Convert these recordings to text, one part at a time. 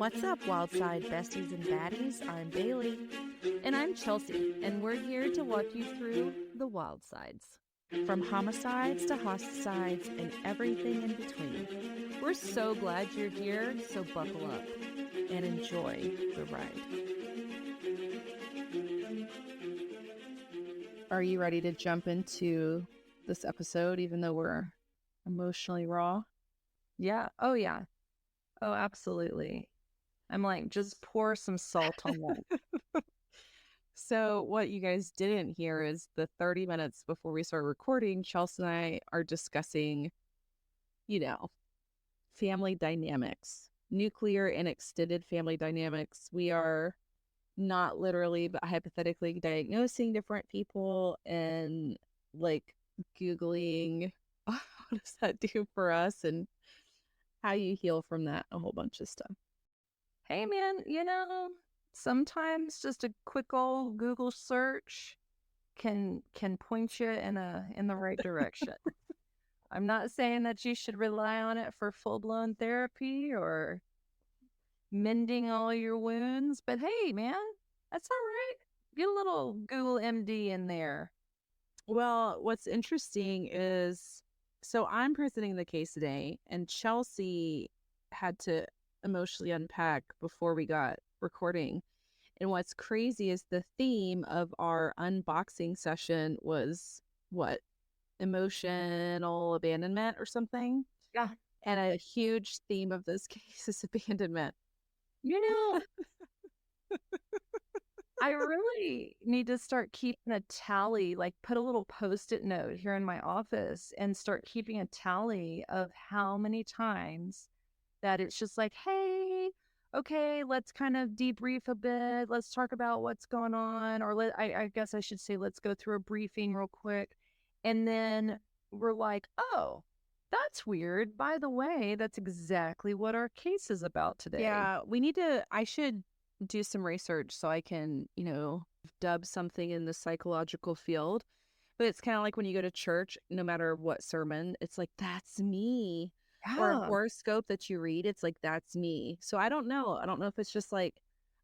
What's up, Wildside besties and baddies? I'm Bailey. And I'm Chelsea, and we're here to walk you through the wild sides. From homicides to hosticides and everything in between. We're so glad you're here, so buckle up and enjoy the ride. Are you ready to jump into this episode, even though we're emotionally raw? Yeah. Oh, yeah. Oh, absolutely. I'm like, just pour some salt on that. So what you guys didn't hear is the 30 minutes before we start recording, Chelsea and I are discussing, family dynamics, nuclear and extended family dynamics. We are not literally, but hypothetically diagnosing different people and like Googling what does that do for us and how you heal from that, a whole bunch of stuff. Hey, man, sometimes just a quick old Google search can point you in the right direction. I'm not saying that you should rely on it for full-blown therapy or mending all your wounds, but hey, man, that's all right. Get a little Google MD in there. Well, what's interesting is, so I'm presenting the case today, and Chelsea had to emotionally unpack before we got recording. And what's crazy is the theme of our unboxing session was what? Emotional abandonment or something? Yeah. And a huge theme of this case is abandonment. I really need to start keeping a tally, like put a little Post-it note here in my office and start keeping a tally of how many times that it's just like, hey, okay, let's kind of debrief a bit. Let's talk about what's going on. Or I guess I should say, let's go through a briefing real quick. And then we're like, oh, that's weird. By the way, that's exactly what our case is about today. Yeah, I should do some research so I can, dub something in the psychological field. But it's kind of like when you go to church, no matter what sermon, it's like, that's me. Yeah. Or a horoscope that you read, it's like, that's me. So I don't know. I don't know if it's just like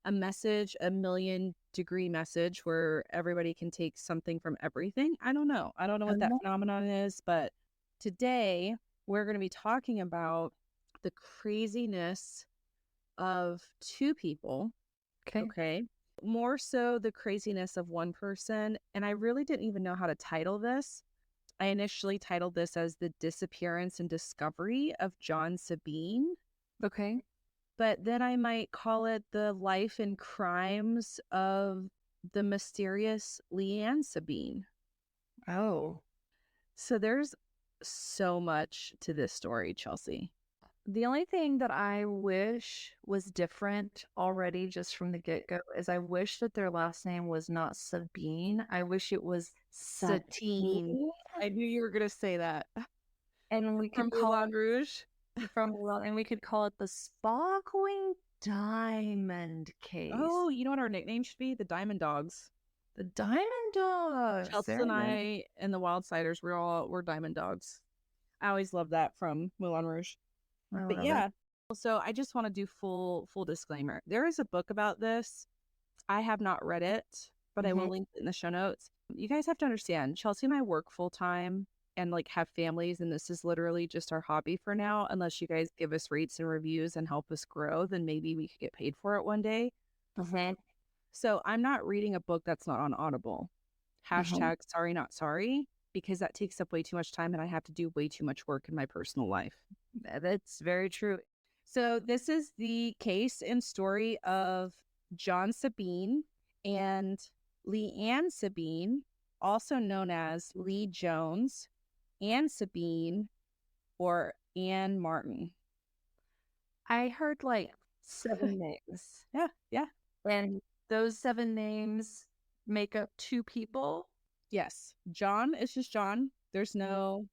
a message, a million-degree message where everybody can take something from everything. I don't know. I don't know what that phenomenon is. But today, we're going to be talking about the craziness of two people. Okay. More so the craziness of one person. And I really didn't even know how to title this. I initially titled this as The Disappearance and Discovery of John Sabine. Okay. But then I might call it The Life and Crimes of the Mysterious Leigh Ann Sabine. Oh. So there's so much to this story, Chelsea. The only thing that I wish was different already just from the get-go is I wish that their last name was not Sabine. I wish it was Satine. I knew you were going to say that. And we could From Moulin Rouge. And we could call it the Sparkling Diamond Case. Oh, you know what our nickname should be? The Diamond Dogs. The Diamond Dogs. Chelsea and I and the Wildsiders, we're Diamond Dogs. I always love that from Moulin Rouge. But yeah, so I just want to do full disclaimer. There is a book about this. I have not read it, but I will link it in the show notes. You guys have to understand, Chelsea and I work full time and like have families, and this is literally just our hobby for now. Unless you guys give us rates and reviews and help us grow, then maybe we could get paid for it one day. So I'm not reading a book that's not on Audible. Hashtag sorry, not sorry, because that takes up way too much time and I have to do way too much work in my personal life. That's very true. So this is the case and story of John Sabine and Leigh Ann Sabine, also known as Lee Jones, Ann Sabine, or Ann Martin. I heard like 7 names. Yeah. And those 7 names make up 2 people? Yes. John is just John. There's no...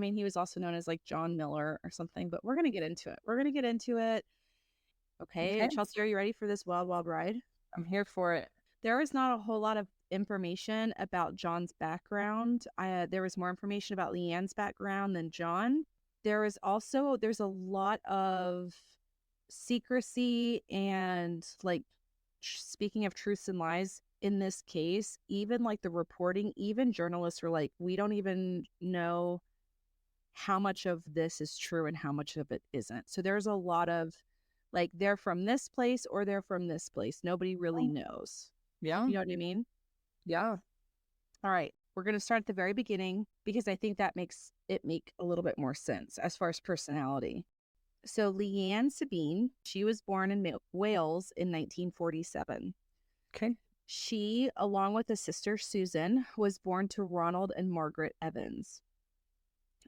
he was also known as like John Miller or something, but we're going to get into it. Okay. Chelsea, are you ready for this wild, wild ride? I'm here for it. There is not a whole lot of information about John's background. There was more information about Leigh Ann's background than John. There's a lot of secrecy and like speaking of truths and lies in this case, even like the reporting, even journalists were like, we don't even know how much of this is true and how much of it isn't. So there's a lot of like, they're from this place or they're from this place. Nobody really knows. Yeah. You know what I mean? Yeah. All right. We're going to start at the very beginning because I think that makes it make a little bit more sense as far as personality. So Leigh Ann Sabine, she was born in Wales in 1947. Okay. She, along with a sister Susan, was born to Ronald and Margaret Evans.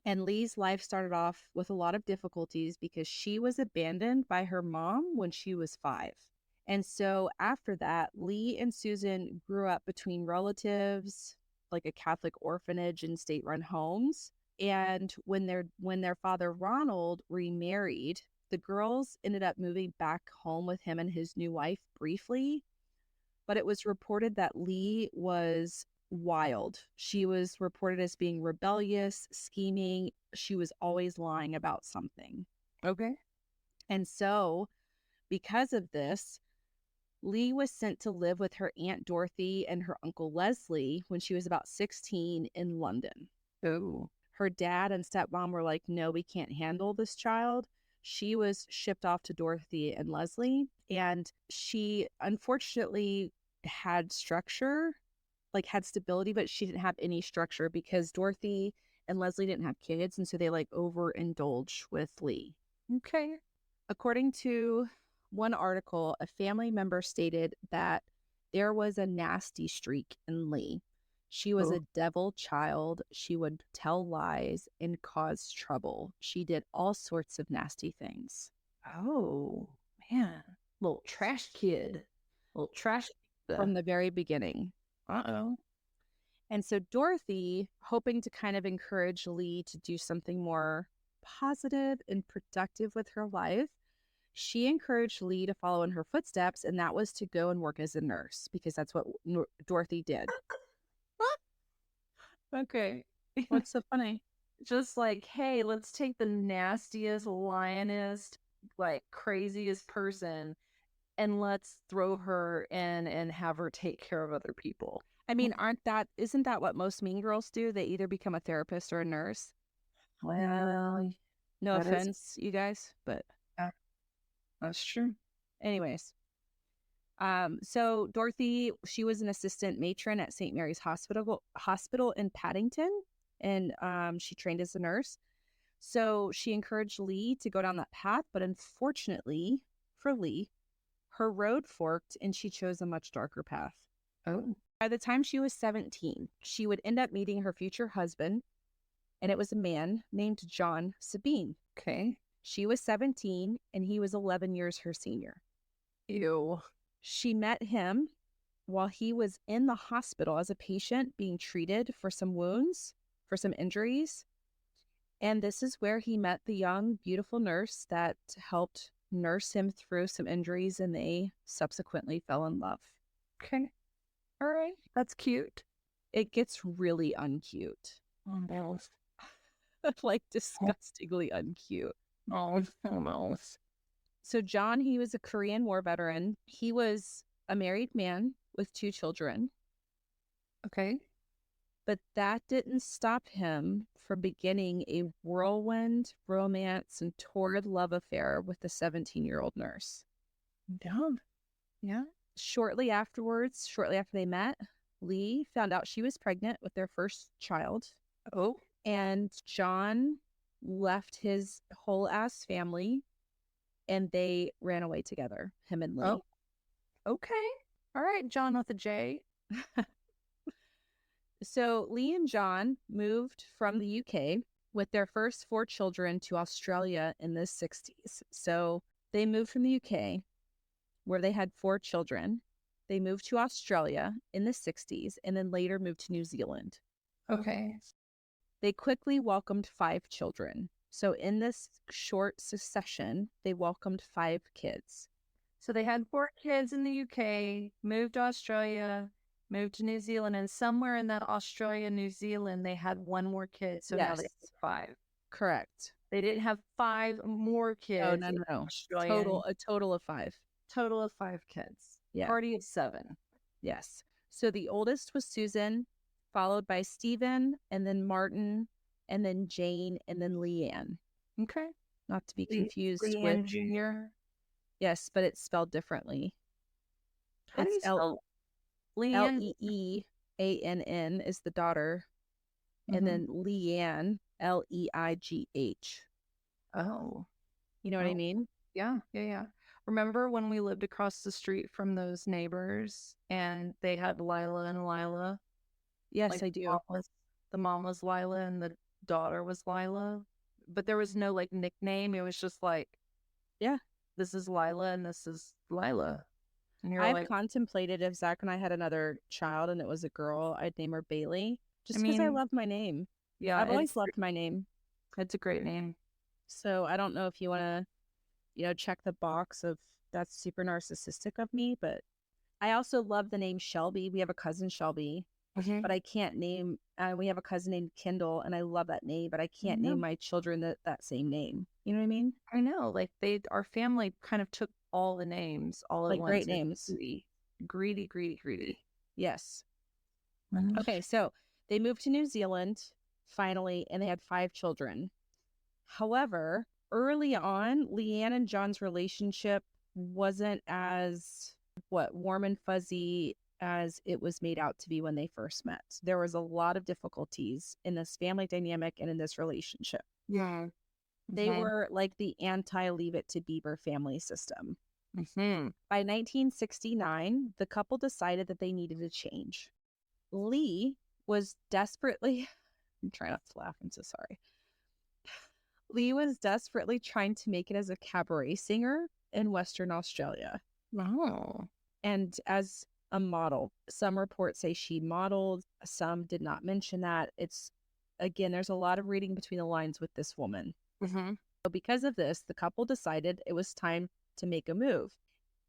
And Lee's life started off with a lot of difficulties because she was abandoned by her mom when she was 5. And so after that, Leigh and Susan grew up between relatives, like a Catholic orphanage and state-run homes. And when their father Ronald remarried, the girls ended up moving back home with him and his new wife briefly. But it was reported that Leigh was wild. She was reported as being rebellious, scheming. She was always lying about something. Okay. And so, because of this, Leigh was sent to live with her Aunt Dorothy and her Uncle Leslie when she was about 16 in London. Oh. Her dad and stepmom were like, no, we can't handle this child. She was shipped off to Dorothy and Leslie, and she unfortunately had structure, like had stability, but she didn't have any structure because Dorothy and Leslie didn't have kids, and so they like overindulge with Leigh. Okay. According to one article, a family member stated that there was a nasty streak in Leigh. She was a devil child. She would tell lies and cause trouble. She did all sorts of nasty things. Oh, man. Little trash kid. Little trash from the very beginning. Uh-oh. And so Dorothy, hoping to kind of encourage Leigh to do something more positive and productive with her life, she encouraged Leigh to follow in her footsteps, and that was to go and work as a nurse because that's what Dorothy did. Okay. What's so funny? Just like, hey, let's take the nastiest, lionest, like craziest person and let's throw her in and have her take care of other people. I mean, isn't that what most mean girls do? They either become a therapist or a nurse. Well, no offense, you guys, but that's true. Anyways, so Dorothy, she was an assistant matron at St. Mary's Hospital in Paddington, and she trained as a nurse. So she encouraged Leigh to go down that path, but unfortunately for Leigh, her road forked and she chose a much darker path. Oh. By the time she was 17, she would end up meeting her future husband, and it was a man named John Sabine. Okay. She was 17 and he was 11 years her senior. Ew. She met him while he was in the hospital as a patient being treated for some wounds, for some injuries. And this is where he met the young, beautiful nurse that helped nurse him through some injuries, and they subsequently fell in love. Okay. All right. That's cute. It gets really uncute. Oh, no. Like disgustingly uncute. Oh, no. So John, he was a Korean War veteran. He was a married man with 2 children. Okay. But that didn't stop him from beginning a whirlwind romance and torrid love affair with the 17-year-old nurse. Dumb. Yeah. Shortly after they met, Leigh found out she was pregnant with their first child. Oh. And John left his whole ass family and they ran away together, him and Leigh. Oh. Okay. All right, John with a J. So Leigh and John moved from the UK with their first 4 children to Australia in the 60s. So they moved from the UK where they had 4 children. They moved to Australia in the 60s and then later moved to New Zealand. Okay. They quickly welcomed 5 children. So in this short succession, they welcomed 5 kids. So they had 4 kids in the UK, moved to Australia, moved to New Zealand, and somewhere in that Australia, New Zealand, they had 1 more kid. So now they have 5. Correct. They didn't have 5 more Oh, kids. no. Australian. A total of 5. Total of 5 kids. Yeah. Party of 7. Yes. So the oldest was Susan, followed by Stephen, and then Martin, and then Jane, and then Leigh Ann. Okay. Not to be confused Leigh with Ann Jr. Yes, but it's spelled differently. How do you spell Leigh Ann? Leann is the daughter, and then Leigh Ann, Leigh. Oh. You know what I mean? Yeah. Remember when we lived across the street from those neighbors and they had Lila and Lila? Yes, Like I do. the mom was Lila and the daughter was Lila, but there was no like nickname. It was just like, yeah, this is Lila and this is Lila. And you're I've like, contemplated if Zach and I had another child and it was a girl, I'd name her Bailey, just because I love my name. Yeah, I've always loved my name. It's a great name. So I don't know if you want to, check the box of that's super narcissistic of me, but I also love the name Shelby. We have a cousin Shelby, but I can't name. We have a cousin named Kendall, and I love that name, but I can't name my children that same name. You know what I mean? I know. Like our family kind of took all the names all at once. Great names. Greedy. Yes. Okay, so they moved to New Zealand finally, and they had 5 children. However, early on, Leigh Ann and John's relationship wasn't as warm and fuzzy as it was made out to be when they first met. There was a lot of difficulties in this family dynamic and in this relationship. Yeah. They were like the anti-Leave It to Beaver family system. By 1969, the couple decided that they needed a change. Leigh was desperately, I'm trying not to laugh, I'm so sorry. Leigh was desperately trying to make it as a cabaret singer in Western Australia. Wow. And as a model, some reports say she modeled, some did not mention that. It's, again, there's a lot of reading between the lines with this woman. So because of this, the couple decided it was time to make a move.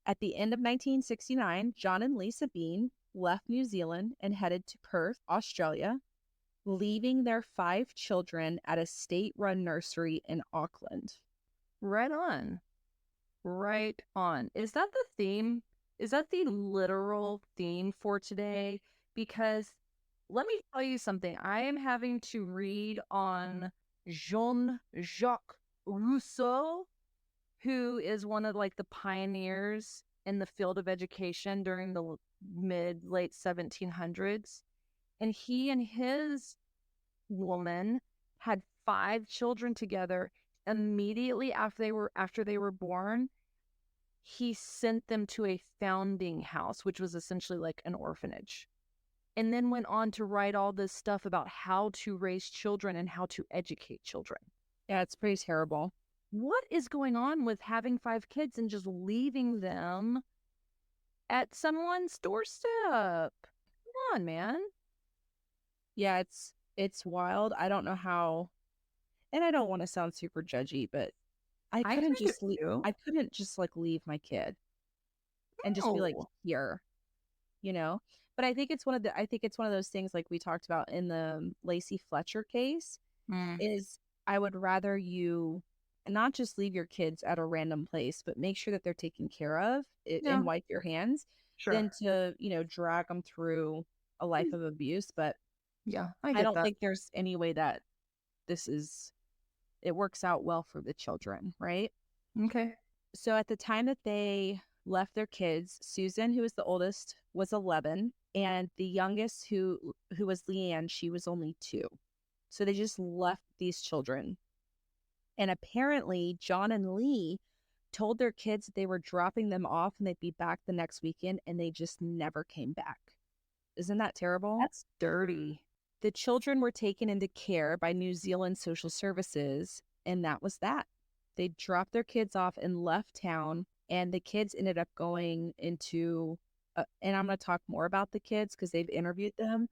At the end of 1969, John and Leigh Sabine left New Zealand and headed to Perth, Australia, leaving their 5 children at a state-run nursery in Auckland. Right on. Is that the theme? Is that the literal theme for today? Because let me tell you something. I am having to read on Jean-Jacques Rousseau, who is one of like the pioneers in the field of education during the late 1700s. And he and his woman had 5 children together. Immediately after they were born, he sent them to a founding house, which was essentially like an orphanage, and then went on to write all this stuff about how to raise children and how to educate children. Yeah, it's pretty terrible. What is going on with having 5 kids and just leaving them at someone's doorstep? Come on, man. Yeah, it's wild. I don't know how, and I don't want to sound super judgy, but I couldn't just leave. I couldn't just like leave my kid and just be like here, But I think it's one of those things like we talked about in the Lacey Fletcher case. Is I would rather you not just leave your kids at a random place, but make sure that they're taken care of and wipe your hands, than to drag them through a life of abuse. But I don't think there's any way that it works out well for the children, right? Okay. So at the time that they left their kids, Susan, who was the oldest, was 11, and the youngest, who was Leigh Ann, she was only 2. So they just left these children. And apparently, John and Leigh told their kids that they were dropping them off and they'd be back the next weekend, and they just never came back. Isn't that terrible? That's dirty. The children were taken into care by New Zealand Social Services, and that was that. They dropped their kids off and left town, and the kids ended up going into, and I'm going to talk more about the kids because they've interviewed them,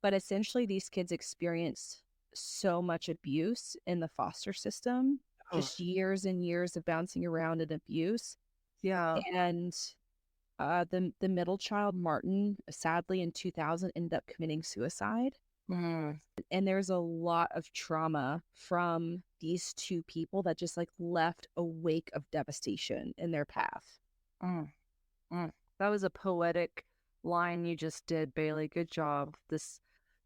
but essentially these kids experienced so much abuse in the foster system, just years and years of bouncing around in abuse. Yeah. And the middle child, Martin, sadly in 2000 ended up committing suicide. Mm. And there's a lot of trauma from these two people that just like left a wake of devastation in their path. Mm. Mm. That was a poetic line you just did, Bailey. Good job. This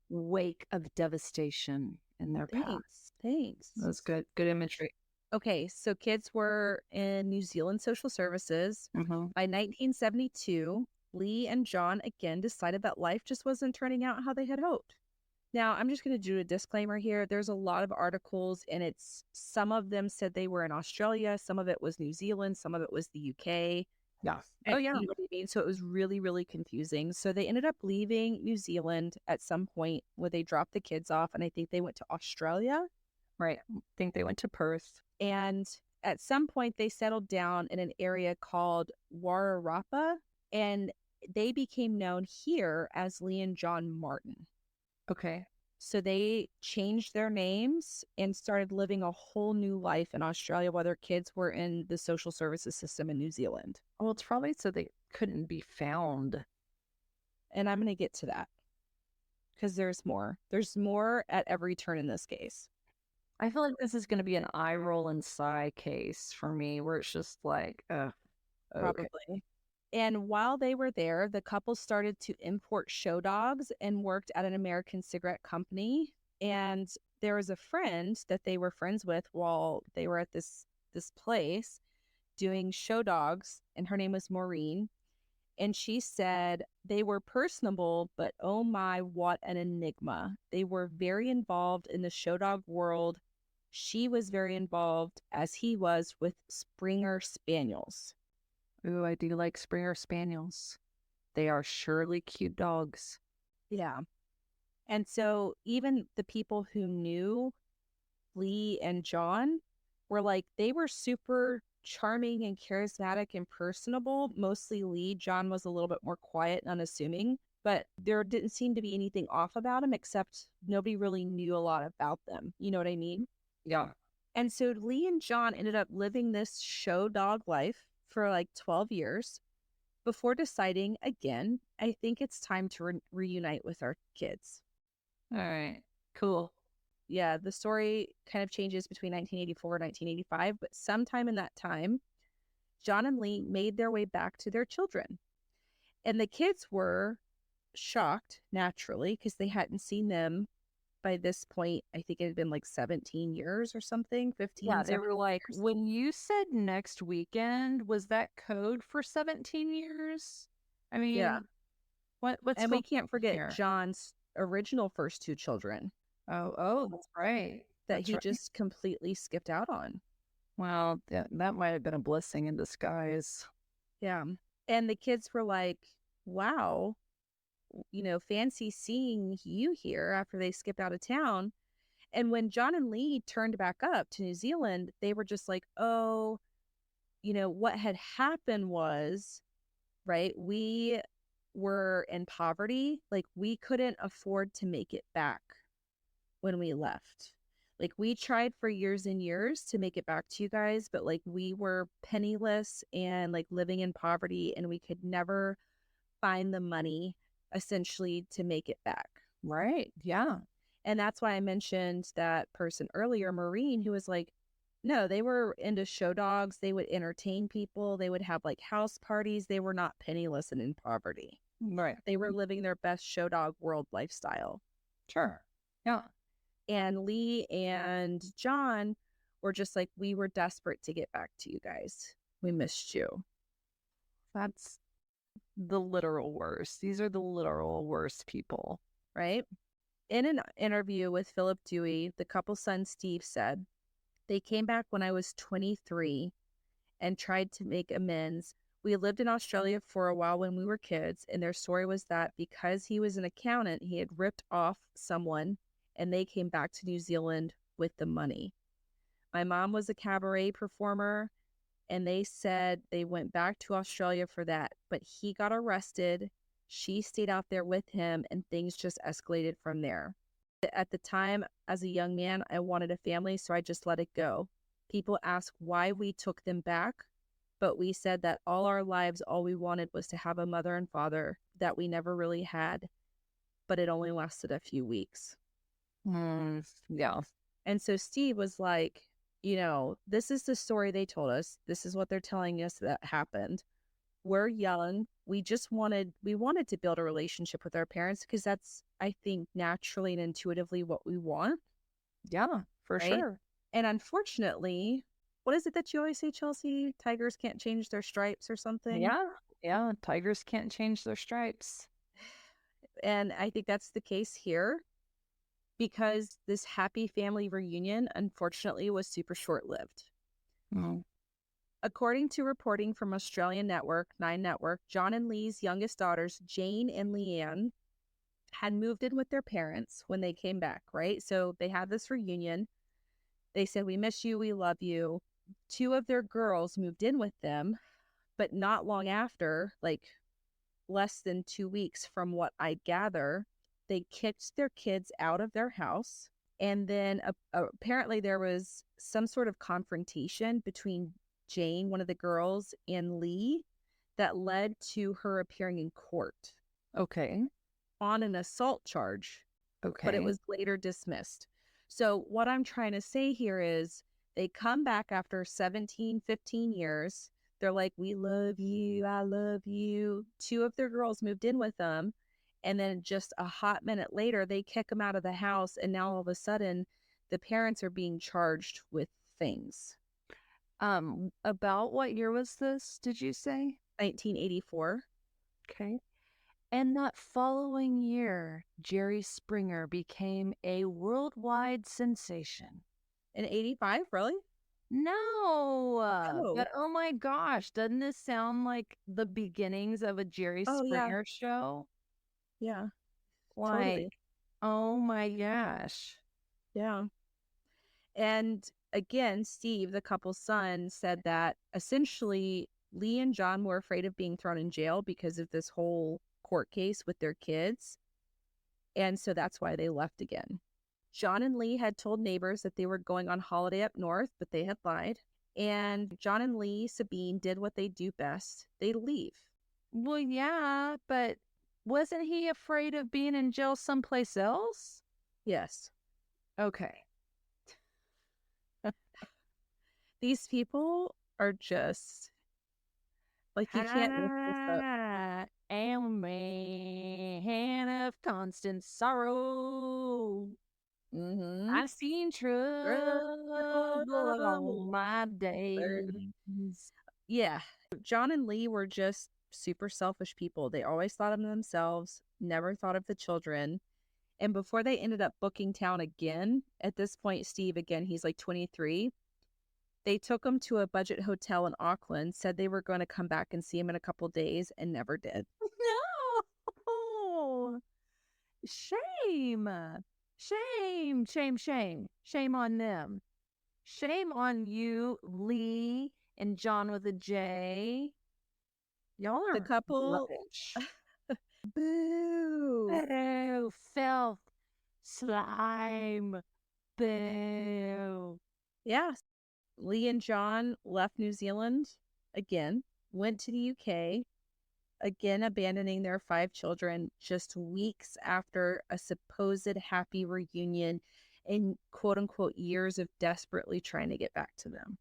wake of devastation in their path. Thanks. That was good. Good imagery. Okay, so kids were in New Zealand social services. Mm-hmm. By 1972, Leigh and John again decided that life just wasn't turning out how they had hoped. Now, I'm just going to do a disclaimer here. There's a lot of articles, and some of them said they were in Australia, some of it was New Zealand, some of it was the UK. Yeah. And, Oh, yeah. you know what I mean? So it was really, really confusing. So they ended up leaving New Zealand at some point where they dropped the kids off, and I think they went to Australia. Right. I think they went to Perth. And at some point, they settled down in an area called Warrarapa, and they became known here as Leigh and John Martin. Okay. So they changed their names and started living a whole new life in Australia while their kids were in the social services system in New Zealand. Well, it's probably so they couldn't be found. And I'm going to get to that because there's more. There's more at every turn in this case. I feel like this is going to be an eye roll and sigh case for me where it's just like, Probably. Okay. And while they were there, the couple started to import show dogs and worked at an American cigarette company. And there was a friend that they were friends with while they were at this place doing show dogs, and her name was Maureen. And she said they were personable, but oh my, what an enigma. They were very involved in the show dog world. She was very involved, as he was, with Springer Spaniels. Ooh, I do like Springer Spaniels. They are surely cute dogs. Yeah. And so even the people who knew Leigh and John were like, they were super charming and charismatic and personable. Mostly Leigh. John was a little bit more quiet and unassuming, but there didn't seem to be anything off about him, except nobody really knew a lot about them. You know what I mean? Yeah. And so Leigh and John ended up living this show dog life for like 12 years before deciding again, I think it's time to reunite with our kids. All right. Cool. Yeah, the story kind of changes between 1984 and 1985, but sometime in that time, John and Leigh made their way back to their children. And the kids were shocked, naturally, because they hadn't seen them by this point. I think it had been like 17 years or something, 15. Yeah, they were like, years. When you said next weekend, was that code for 17 years? I mean, yeah. What's and we can't forget here? John's original first two children. Oh, that's right. That he just completely skipped out on. Well, that might have been a blessing in disguise. Yeah. And the kids were like, wow, fancy seeing you here after they skipped out of town. And when John and Leigh turned back up to New Zealand, they were just like, oh, what had happened was, right, we were in poverty. Like, we couldn't afford to make it back when we left. Like, we tried for years and years to make it back to you guys, but like, we were penniless and like living in poverty, and we could never find the money essentially to make it back. Right. Yeah. And that's why I mentioned that person earlier, Maureen, who was like, no, they were into show dogs. They would entertain people. They would have like house parties. They were not penniless and in poverty. Right. They were living their best show dog world lifestyle. Sure. Yeah. And Leigh and John were just like, we were desperate to get back to you guys. We missed you. That's the literal worst. These are the literal worst people. Right? In an interview with Philip Dewey, the couple's son Steve said, they came back when I was 23 and tried to make amends. We lived in Australia for a while when we were kids, and their story was that because he was an accountant, he had ripped off someone, and they came back to New Zealand with the money. My mom was a cabaret performer, and they said they went back to Australia for that, but he got arrested. She stayed out there with him, and things just escalated from there. At the time, as a young man, I wanted a family, so I just let it go. People ask why we took them back, but we said that all our lives, all we wanted was to have a mother and father that we never really had. but it only lasted a few weeks. Yeah. And so Steve was like, this is the story they told us. This is what they're telling us that happened. We're young. We wanted to build a relationship with our parents because that's, I think, naturally and intuitively what we want. Yeah, for right? sure. And unfortunately, what is it that you always say, Chelsea? Tigers can't change their stripes or something? Yeah. Yeah. Tigers can't change their stripes. And I think that's the case here because this happy family reunion, unfortunately, was super short-lived. Mm. According to reporting from Australian network, Nine Network, John and Leigh's youngest daughters, Jane and Leigh Ann, had moved in with their parents when they came back, right? So they had this reunion. They said, we miss you, we love you. Two of their girls moved in with them, but not long after, like less than 2 weeks from what I gather, they kicked their kids out of their house. And then apparently there was some sort of confrontation between Jane, one of the girls, and Leigh that led to her appearing in court. Okay. On an assault charge. Okay. But it was later dismissed. So what I'm trying to say here is they come back after 17, 15 years. They're like, we love you. I love you. Two of their girls moved in with them. And then just a hot minute later, they kick them out of the house. And now all of a sudden, the parents are being charged with things. About what year was this, did you say? 1984. Okay. And that following year, Jerry Springer became a worldwide sensation. In 85, really? No, but oh my gosh, doesn't this sound like the beginnings of a Jerry Springer show? Yeah, Like, totally. Oh my gosh. Yeah. And again, Steve, the couple's son, said that essentially Leigh and John were afraid of being thrown in jail because of this whole court case with their kids. And so that's why they left again. John and Leigh had told neighbors that they were going on holiday up north, but they had lied. And John and Leigh, Sabine, did what they do best. They leave. Well, yeah, but wasn't he afraid of being in jail someplace else? Yes. Okay. These people are just like, you can't make this up. Am a man of constant sorrow. I've seen trouble all my days. Yeah. John and Leigh were just super selfish people. They always thought of themselves, never thought of the children. And before they ended up booking town again, at this point, Steve, again, he's like 23. They took him to a budget hotel in Auckland, said they were going to come back and see him in a couple days, and never did. No! Shame! Shame, shame, shame. Shame on them. Shame on you, Leigh and John with a J. Y'all are the couple. Boo! Boo! Filth! Slime! Boo! Yeah. Leigh and John left New Zealand again, went to the UK, again abandoning their 5 children just weeks after a supposed happy reunion and quote-unquote years of desperately trying to get back to them.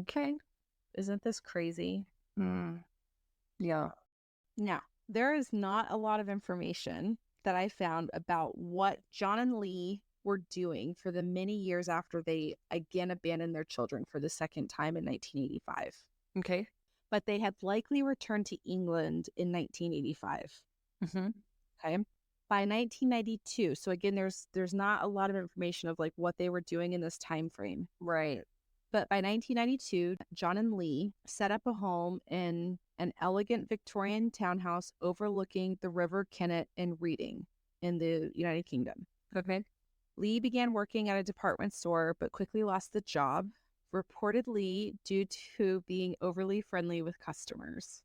Okay. Isn't this crazy? Yeah. Now, there is not a lot of information that I found about what John and Leigh were doing for the many years after they again abandoned their children for the second time in 1985. Okay. But they had likely returned to England in 1985. Okay. By 1992, so again, there's not a lot of information of like what they were doing in this time frame. Right. But by 1992, John and Leigh set up a home in an elegant Victorian townhouse overlooking the River Kennet in Reading in the United Kingdom. Okay. Leigh began working at a department store, but quickly lost the job, reportedly due to being overly friendly with customers.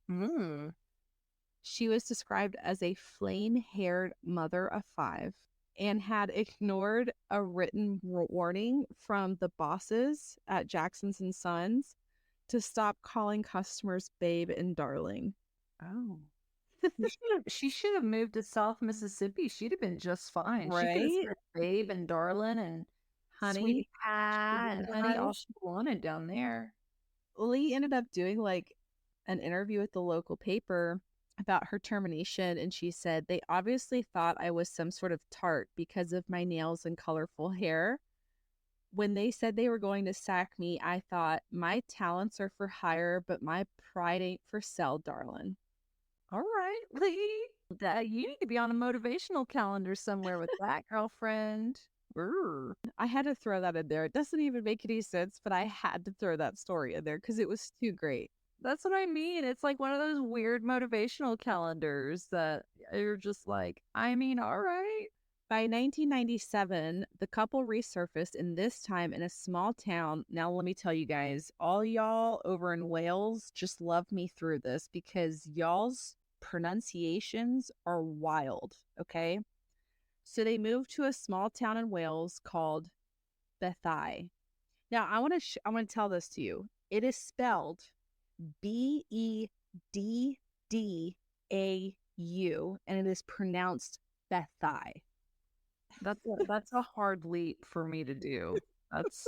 She was described as a flame-haired mother of 5 and had ignored a written warning from the bosses at Jackson's and Sons to stop calling customers babe and darling. Oh. She should have moved to South Mississippi. She'd have been just fine. She could have Right? said babe and darling and sweetie Honey, pie and sugar honey all pie. she wanted down there. Leigh ended up doing like an interview with the local paper about her termination, and she said they obviously thought I was some sort of tart because of my nails and colorful hair. When they said they were going to sack me, I thought my talents are for hire, but my pride ain't for sale, darling. All right, Lee. That you need to be on a motivational calendar somewhere with that girlfriend. Brr. I had to throw that in there. It doesn't even make any sense, but I had to throw that story in there because it was too great. That's what I mean. It's like one of those weird motivational calendars that you're just like, I mean, all right. By 1997, the couple resurfaced, and this time in a small town. Now, let me tell you guys, all y'all over in Wales just love me through this because y'all's pronunciations are wild, okay? So they moved to a small town in Wales called Bethai. Now, I want to tell this to you. It is spelled Beddau, and it is pronounced Bethai. That's a hard leap for me to do. That's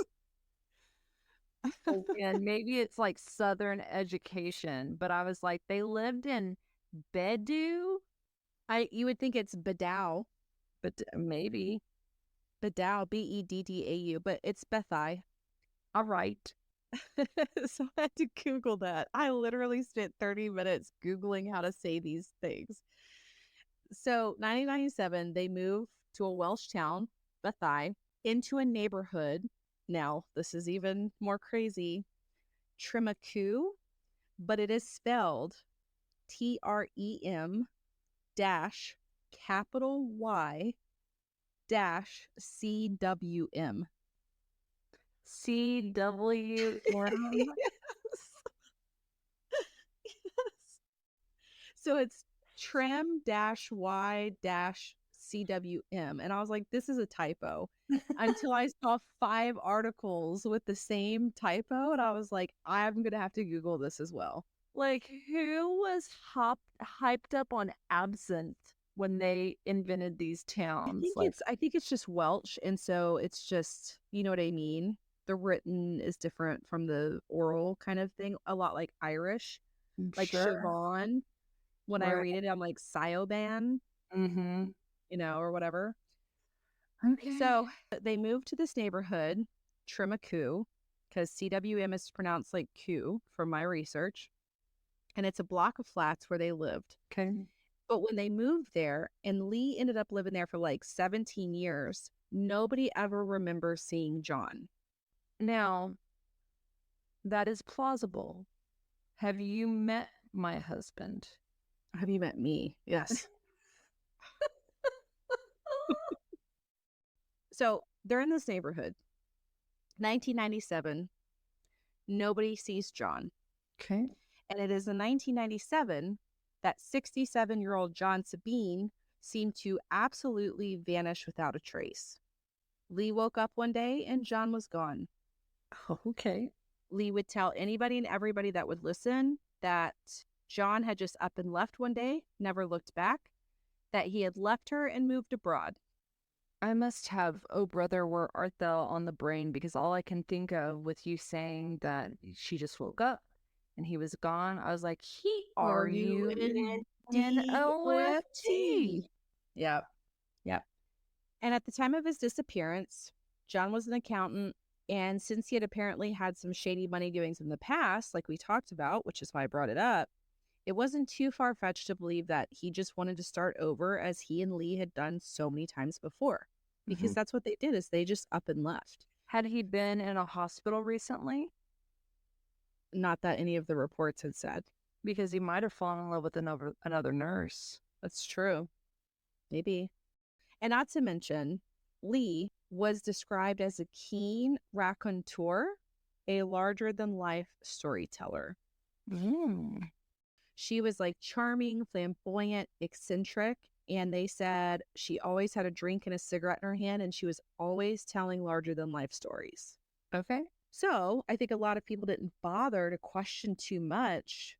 and maybe it's like Southern education, but I was like, they lived in Bedu, You would think it's Beddau, but maybe. Beddau, Beddau, but it's Bethai. All right. So I had to Google that. I literally spent 30 minutes Googling how to say these things. So 1997, they moved to a Welsh town, Bethai, into a neighborhood. Now, this is even more crazy. Tremaku, but it is spelled TREM dash capital Y dash CWM. CWM. Yes. So it's tram dash Y dash CWM. And I was like, this is a typo until I saw 5 articles with the same typo. And I was like, I'm going to have to Google this as well. Like, who was hyped up on absinthe when they invented these towns? I think it's just Welsh. And so it's just, you know what I mean? The written is different from the oral kind of thing. A lot like Irish, like sure. Siobhan. When I read it, I'm like Sioban, or whatever. Okay. So they moved to this neighborhood, Tremaku, because CWM is pronounced like Q from my research. And it's a block of flats where they lived. Okay. But when they moved there, and Leigh ended up living there for like 17 years, nobody ever remembers seeing John. Now, that is plausible. Have you met my husband? Have you met me? Yes. So they're in this neighborhood. 1997. Nobody sees John. Okay. And it is in 1997 that 67-year-old John Sabine seemed to absolutely vanish without a trace. Leigh woke up one day and John was gone. Okay. Leigh would tell anybody and everybody that would listen that John had just up and left one day, never looked back, that he had left her and moved abroad. I must have "Oh Brother, Where Art Thou" on the brain because all I can think of with you saying that she just woke up and he was gone, I was like, are you in NOFT? Yep. And at the time of his disappearance, John was an accountant. And since he had apparently had some shady money doings in the past, like we talked about, which is why I brought it up, it wasn't too far-fetched to believe that he just wanted to start over as he and Leigh had done so many times before. Because that's what they did, is they just up and left. Had he been in a hospital recently? Not that any of the reports had said. Because he might have fallen in love with another nurse. That's true. Maybe. And not to mention, Leigh was described as a keen raconteur, a larger-than-life storyteller. She was like charming, flamboyant, eccentric, and they said she always had a drink and a cigarette in her hand, and she was always telling larger-than-life stories. Okay. So I think a lot of people didn't bother to question too much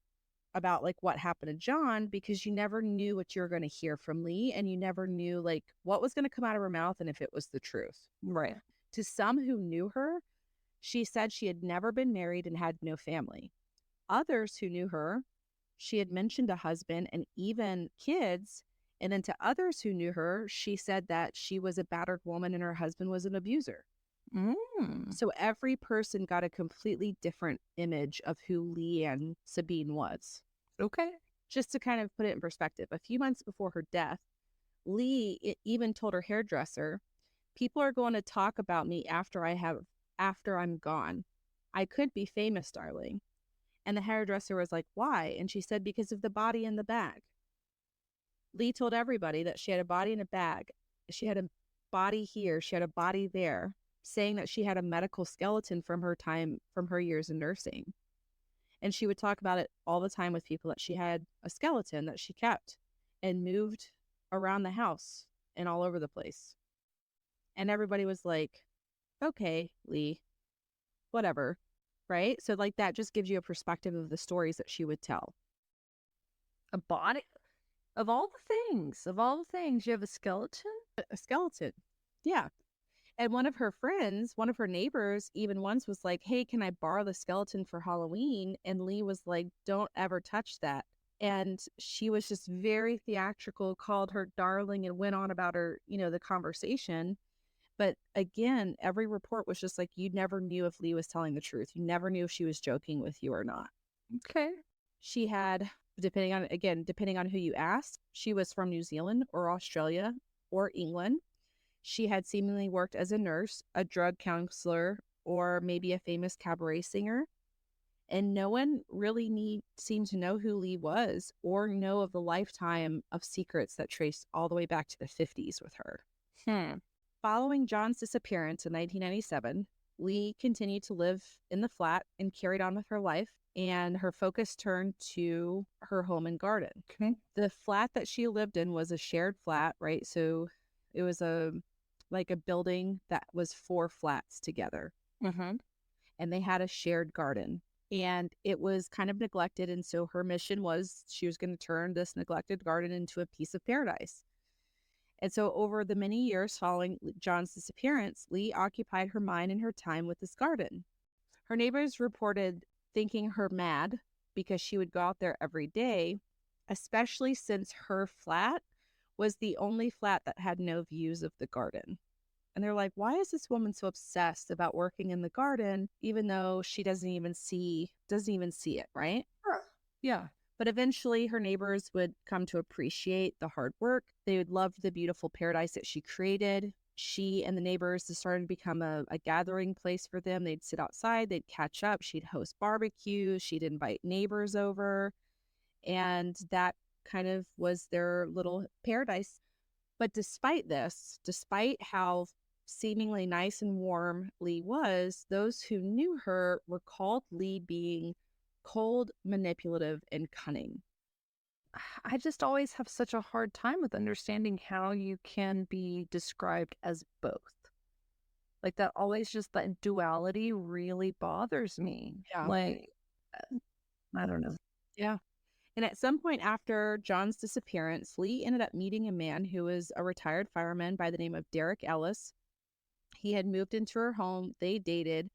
about like what happened to John, because you never knew what you were going to hear from Leigh, and you never knew like what was going to come out of her mouth and if it was the truth. Right. To some who knew her, she said she had never been married and had no family. Others who knew her, she had mentioned a husband and even kids. And then to others who knew her, she said that she was a battered woman and her husband was an abuser. So every person got a completely different image of who Leigh Ann Sabine was. Okay. Just to kind of put it in perspective, a few months before her death, Leigh even told her hairdresser, "People are going to talk about me after I'm gone. I could be famous, darling." And the hairdresser was like, "Why?" And she said, "Because of the body in the bag." Leigh told everybody that she had a body in a bag. She had a body here. She had a body there, saying that she had a medical skeleton from her years in nursing. And she would talk about it all the time with people, that she had a skeleton that she kept and moved around the house and all over the place. And everybody was like, "Okay, Leigh, whatever." Right? So like that just gives you a perspective of the stories that she would tell. A body? Of all the things, you have a skeleton? A skeleton. Yeah. And one of her neighbors, even once was like, "Hey, can I borrow the skeleton for Halloween?" And Leigh was like, "Don't ever touch that." And she was just very theatrical, called her darling, and went on about her, the conversation. But again, every report was just like, you never knew if Leigh was telling the truth. You never knew if she was joking with you or not. Okay. She had, depending on who you asked, she was from New Zealand or Australia or England. She had seemingly worked as a nurse, a drug counselor, or maybe a famous cabaret singer. And no one really seemed to know who Leigh was or know of the lifetime of secrets that traced all the way back to the 50s with her. Following John's disappearance in 1997, Leigh continued to live in the flat and carried on with her life, and her focus turned to her home and garden. Okay. The flat that she lived in was a shared flat, right? So it was a building that was 4 flats together. And they had a shared garden. And it was kind of neglected. And so her mission was she was going to turn this neglected garden into a piece of paradise. And so over the many years following John's disappearance, Leigh occupied her mind and her time with this garden. Her neighbors reported thinking her mad because she would go out there every day, especially since her flat was the only flat that had no views of the garden. And they're like, "Why is this woman so obsessed about working in the garden, even though she doesn't even see it, right?" Yeah. But eventually her neighbors would come to appreciate the hard work. They would love the beautiful paradise that she created. She and the neighbors started to become a gathering place for them. They'd sit outside, they'd catch up, she'd host barbecues, she'd invite neighbors over. And that kind of was their little paradise. But despite how seemingly nice and warm Leigh was, those who knew her recalled Leigh being cold, manipulative, and cunning. I just always have such a hard time with understanding how you can be described as both. Like that that duality really bothers me. Yeah. Like, I don't know. Yeah. And at some point after John's disappearance, Leigh ended up meeting a man who was a retired fireman by the name of Derek Ellis. He had moved into her home. They dated,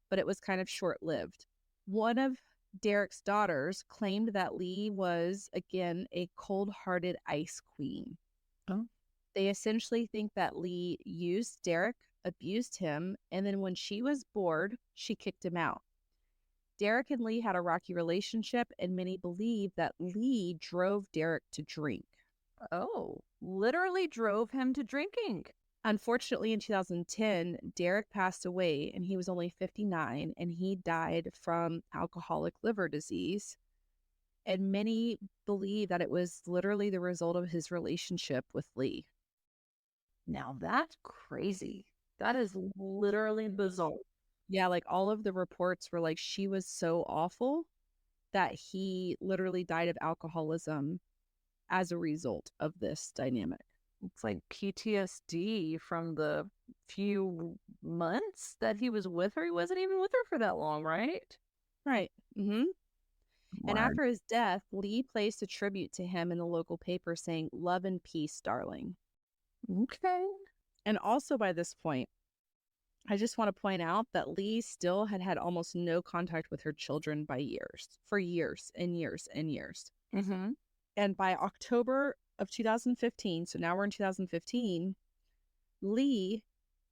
but it was kind of short-lived. One of Derek's daughters claimed that Leigh was, again, a cold-hearted ice queen. Oh. They essentially think that Leigh used Derek, abused him, and then when she was bored, she kicked him out. Derek and Leigh had a rocky relationship, and many believe that Leigh drove Derek to drink. Oh, literally drove him to drinking. Unfortunately, in 2010, Derek passed away, and he was only 59, and he died from alcoholic liver disease. And many believe that it was literally the result of his relationship with Leigh. Now that's crazy. That is literally bizarre. Yeah, like all of the reports were like she was so awful that he literally died of alcoholism as a result of this dynamic. It's like PTSD from the few months that he was with her. He wasn't even with her for that long, right? Right. And Word. after his death, Leigh placed a tribute to him in the local paper saying, "Love and peace, darling." Okay. And also by this point, I just want to point out that Leigh still had almost no contact with her children for years and years and years. Mm-hmm. And by October of 2015, so now we're in 2015, Leigh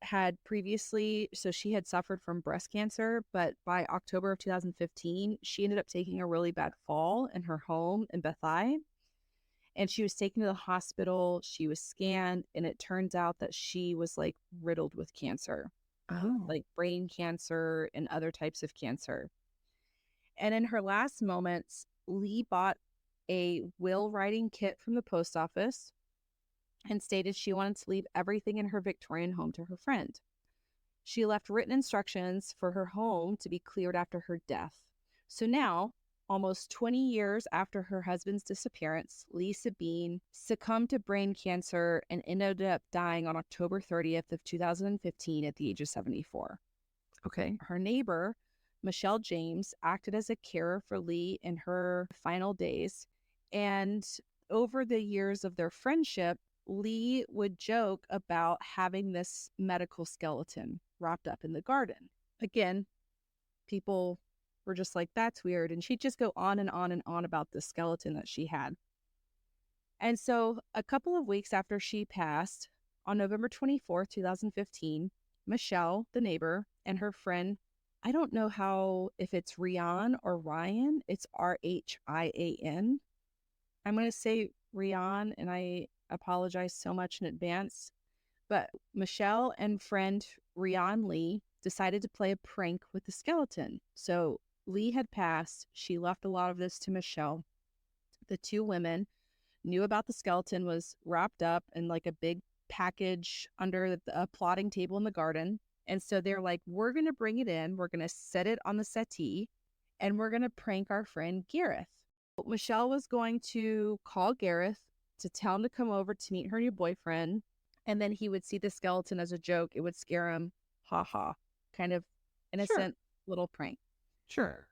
had previously, so she had suffered from breast cancer, but by October of 2015, she ended up taking a really bad fall in her home in Bethai. And she was taken to the hospital. She was scanned, and it turns out that she was like riddled with cancer, Oh. like brain cancer and other types of cancer. And in her last moments, Leigh bought a will writing kit from the post office and stated she wanted to leave everything in her Victorian home to her friend. She left written instructions for her home to be cleared after her death. So now, almost 20 years after her husband's disappearance, Sabine succumbed to brain cancer and ended up dying on October 30th of 2015 at the age of 74. Okay. Her neighbor, Michelle James, acted as a carer for Leigh in her final days. And over the years of their friendship, Leigh would joke about having this medical skeleton wrapped up in the garden. Again, people were just like, "That's weird." And she'd just go on and on and on about the skeleton that she had. And so a couple of weeks after she passed, on November 24th, 2015, Michelle, the neighbor, and her friend, I don't know if it's Rian or Ryan, it's Rhian. I'm going to say Rian, and I apologize so much in advance. But Michelle and friend Rian Lee decided to play a prank with the skeleton. So Leigh had passed. She left a lot of this to Michelle. The two women knew about the skeleton was wrapped up in like a big package under a plotting table in the garden. And so they're like, "We're going to bring it in. We're going to set it on the settee, and we're going to prank our friend Gareth." Michelle was going to call Gareth to tell him to come over to meet her new boyfriend. And then he would see the skeleton as a joke. It would scare him. Ha ha. Kind of innocent little prank. Sure.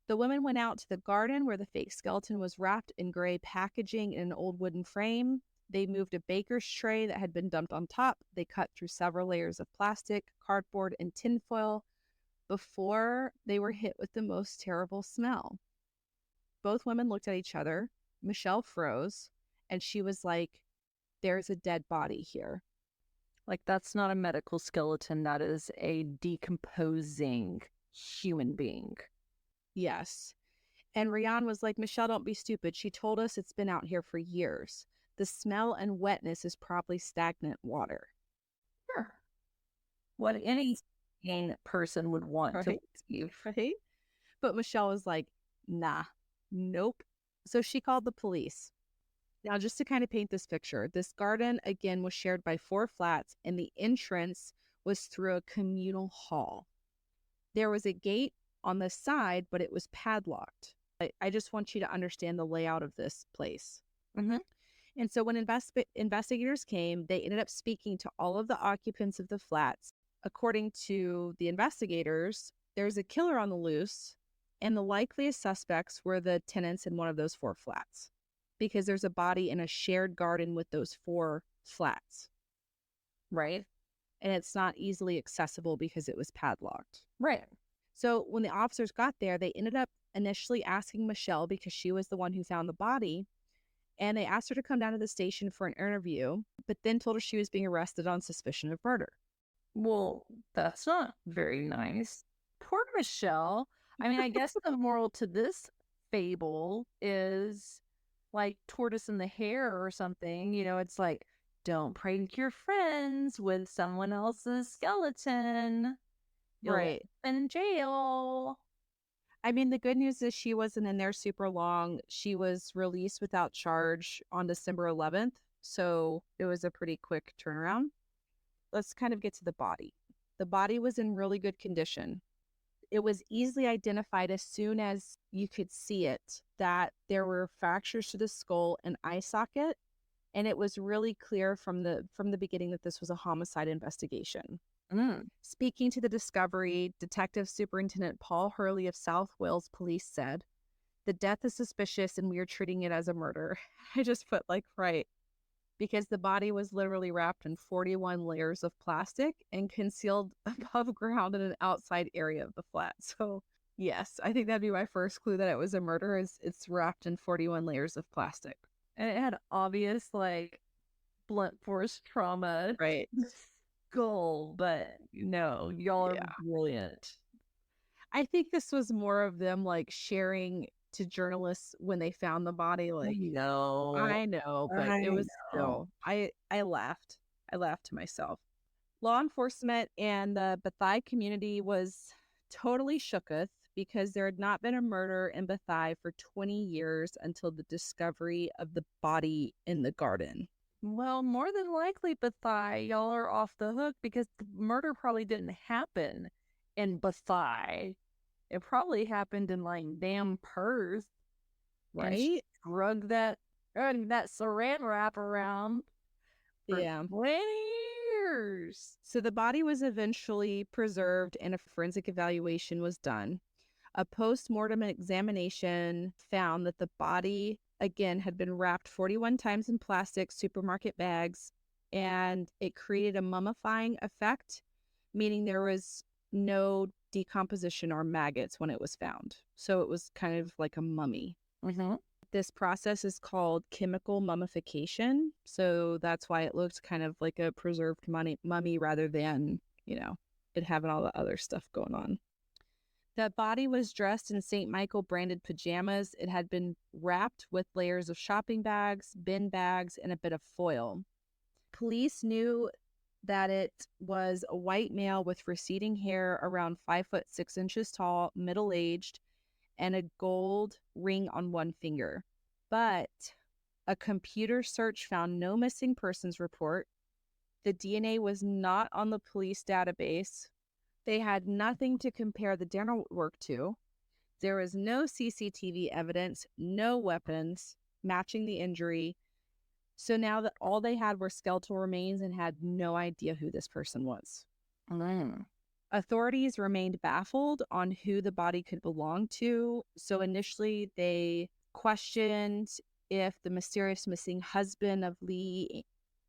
The women went out to the garden where the fake skeleton was wrapped in gray packaging in an old wooden frame. They moved a baker's tray that had been dumped on top. They cut through several layers of plastic, cardboard, and tinfoil before they were hit with the most terrible smell. Both women looked at each other. Michelle froze, and she was like, "There's a dead body here." Like, that's not a medical skeleton. That is a decomposing human being. Yes. And Rian was like, "Michelle, don't be stupid. She told us it's been out here for years. The smell and wetness is probably stagnant water." Sure. What any sane person would want to believe. Right? But Michelle was like, "Nah, nope." So she called the police. Now, just to kind of paint this picture, this garden, again, was shared by 4 flats, and the entrance was through a communal hall. There was a gate on the side, but it was padlocked. I just want you to understand the layout of this place. Mm-hmm. And so when investigators came, they ended up speaking to all of the occupants of the flats. According to the investigators, there's a killer on the loose, and the likeliest suspects were the tenants in one of those 4 flats, because there's a body in a shared garden with those 4 flats. Right. And it's not easily accessible because it was padlocked. Right. So when the officers got there, they ended up initially asking Michelle, because she was the one who found the body, and they asked her to come down to the station for an interview, but then told her she was being arrested on suspicion of murder. Well, that's not very nice. Poor Michelle. I mean, I guess the moral to this fable is like tortoise in the hare or something. You know, it's like, don't prank your friends with someone else's skeleton. You'll Right. end up in jail. I mean, the good news is she wasn't in there super long. She was released without charge on December 11th. So it was a pretty quick turnaround. Let's kind of get to the body. The body was in really good condition. It was easily identified as soon as you could see it that there were fractures to the skull and eye socket. And it was really clear from the beginning that this was a homicide investigation. Speaking to the discovery, Detective Superintendent Paul Hurley of South Wales Police said, The death is suspicious and we are treating it as a murder. I just put like, right. Because the body was literally wrapped in 41 layers of plastic and concealed above ground in an outside area of the flat. So, yes, I think that'd be my first clue that it was a murder is it's wrapped in 41 layers of plastic. And it had obvious, like, blunt force trauma. Right. Skull, but no, y'all are Yeah. brilliant. I think this was more of them like sharing to journalists when they found the body. Like, No, I know, but it was still, I laughed. I laughed to myself. Law enforcement and the Bathai community was totally shooketh because there had not been a murder in Bathai for 20 years until the discovery of the body in the garden. Well, more than likely, Bathai, y'all are off the hook because the murder probably didn't happen in Bathai. It probably happened in like damn Perth. Right? Drug that saran wrap around for 20 years. So the body was eventually preserved and a forensic evaluation was done. A post-mortem examination found that the body, again, had been wrapped 41 times in plastic supermarket bags, and it created a mummifying effect, meaning there was no decomposition or maggots when it was found. So it was kind of like a mummy. Mm-hmm. This process is called chemical mummification. So that's why it looked kind of like a preserved mummy rather than, it having all the other stuff going on. The body was dressed in St. Michael branded pajamas. It had been wrapped with layers of shopping bags, bin bags, and a bit of foil. Police knew that it was a white male with receding hair around 5'6" tall, middle-aged, and a gold ring on one finger. But a computer search found no missing persons report. The DNA was not on the police database. They had nothing to compare the dental work to. There was no CCTV evidence, no weapons matching the injury. So now that all they had were skeletal remains and had no idea who this person was. Mm. Authorities remained baffled on who the body could belong to. So initially they questioned if the mysterious missing husband of Leigh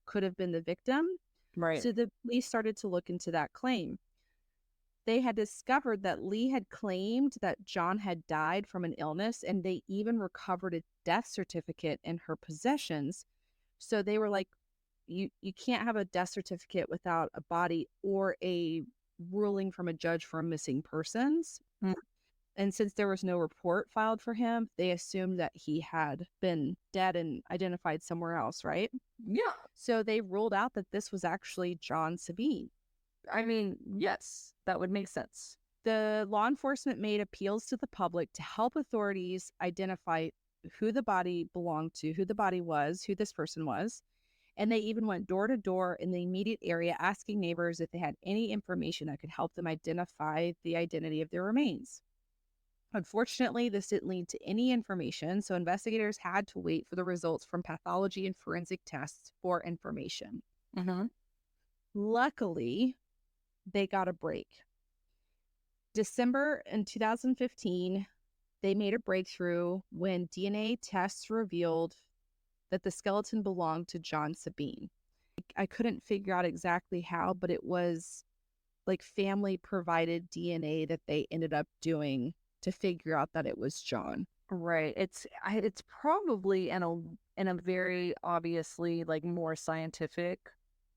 could have been the victim. Right. So the police started to look into that claim. They had discovered that Leigh had claimed that John had died from an illness, and they even recovered a death certificate in her possessions. So they were like, you can't have a death certificate without a body or a ruling from a judge for missing persons. Mm. And since there was no report filed for him, they assumed that he had been dead and identified somewhere else, right? Yeah. So they ruled out that this was actually John Sabine. I mean, yes, that would make sense. The law enforcement made appeals to the public to help authorities identify who the body belonged to, who the body was, who this person was. And they even went door to door in the immediate area asking neighbors if they had any information that could help them identify the identity of their remains. Unfortunately, this didn't lead to any information, so investigators had to wait for the results from pathology and forensic tests for information. Mm-hmm. Luckily, they got a break. December in 2015, they made a breakthrough when DNA tests revealed that the skeleton belonged to John Sabine. I couldn't figure out exactly how, but it was like family provided DNA that they ended up doing to figure out that it was John. Right. It's probably in a very obviously like more scientific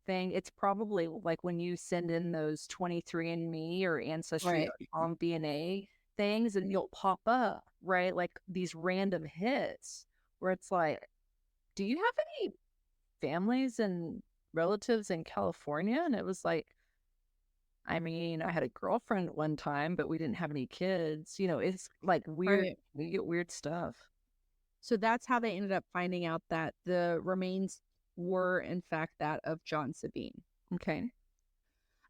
thing. It's probably like when you send in those 23andMe or Ancestry.com DNA things, and you'll pop up, right? Like these random hits where it's like, do you have any families and relatives in California? And it was like, I mean, I had a girlfriend at one time, but we didn't have any kids. It's like weird. Right. We get weird stuff. So that's how they ended up finding out that the remains were, in fact, that of John Sabine. Okay.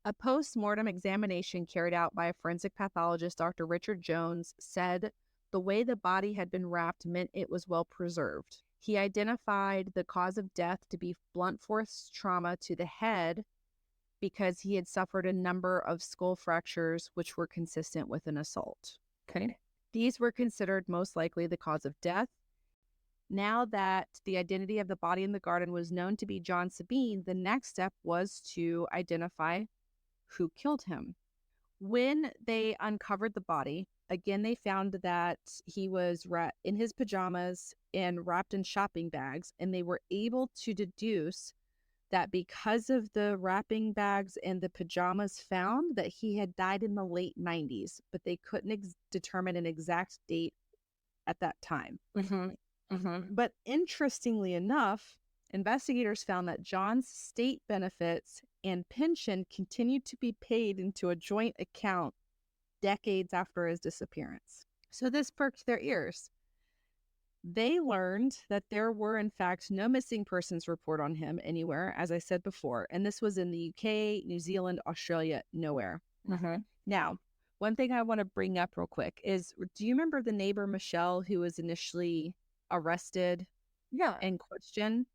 A post-mortem examination carried out by a forensic pathologist, Dr. Richard Jones, said the way the body had been wrapped meant it was well preserved. He identified the cause of death to be blunt force trauma to the head because he had suffered a number of skull fractures, which were consistent with an assault. Okay. These were considered most likely the cause of death. Now that the identity of the body in the garden was known to be John Sabine, the next step was to identify who killed him. When they uncovered the body, again, they found that he was in his pajamas and wrapped in shopping bags, and they were able to deduce that because of the wrapping bags and the pajamas found, that he had died in the late 90s, but they couldn't determine an exact date at that time. But interestingly enough, investigators found that John's state benefits and pension continued to be paid into a joint account decades after his disappearance. So this perked their ears. They learned that there were, in fact, no missing persons report on him anywhere, as I said before. And this was in the UK, New Zealand, Australia, nowhere. Now, one thing I want to bring up real quick is, do you remember the neighbor, Michelle, who was initially arrested and questioned?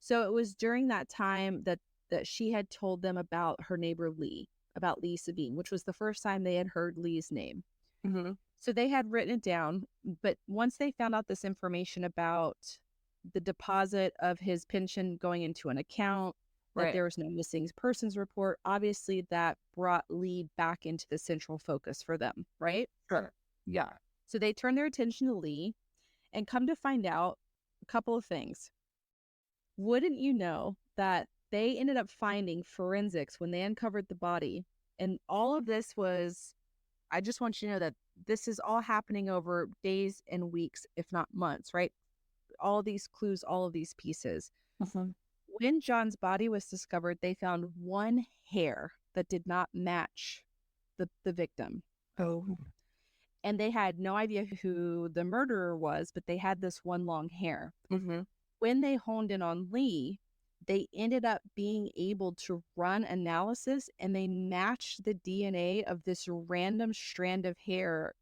So it was during that time that she had told them about her neighbor Leigh, about Leigh Sabine, which was the first time they had heard Leigh's name. So they had written it down, but once they found out this information about the deposit of his pension going into an account, that there was no missing persons report, obviously that brought Leigh back into the central focus for them, right? Sure. Yeah. So they turned their attention to Leigh, and come to find out a couple of things. Wouldn't you know that they ended up finding forensics when they uncovered the body, and all of this was, I just want you to know that this is all happening over days and weeks, if not months, right? All of these clues, all of these pieces. When John's body was discovered, they found one hair that did not match the victim. And they had no idea who the murderer was, but they had this one long hair. When they honed in on Leigh, they ended up being able to run analysis, and they matched the DNA of this random strand of hair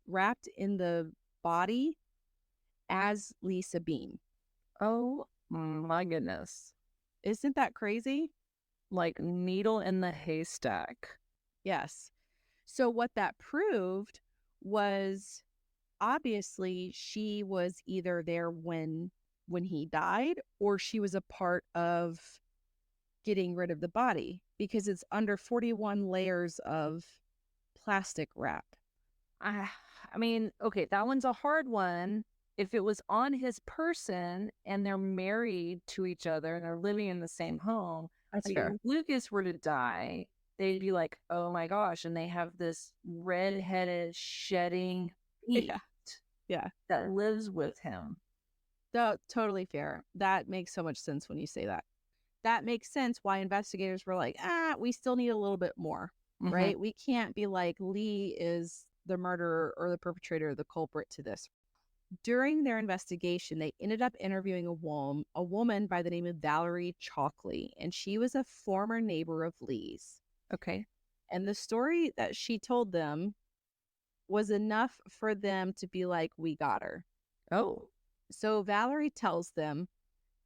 wrapped in the body as Leigh Sabine. Oh my goodness. Isn't that crazy? Like needle in the haystack. Yes. So what that proved was, obviously she was either there when he died, or she was a part of getting rid of the body, because it's under 41 layers of plastic wrap. I mean, okay, that one's a hard one. If it was on his person and they're married to each other and they're living in the same home, That's like, fair. if Lucas were to die, they'd be like, oh my gosh, and they have this red-headed shedding beast that lives with him. Totally fair. That makes so much sense when you say that. That makes sense why investigators were like, we still need a little bit more, right? We can't be like, Leigh is the murderer or the perpetrator or the culprit to this. During their investigation, they ended up interviewing a woman by the name of Valerie Chalkley, and she was a former neighbor of Leigh's. Okay. And the story that she told them was enough for them to be like, we got her. Oh. So Valerie tells them,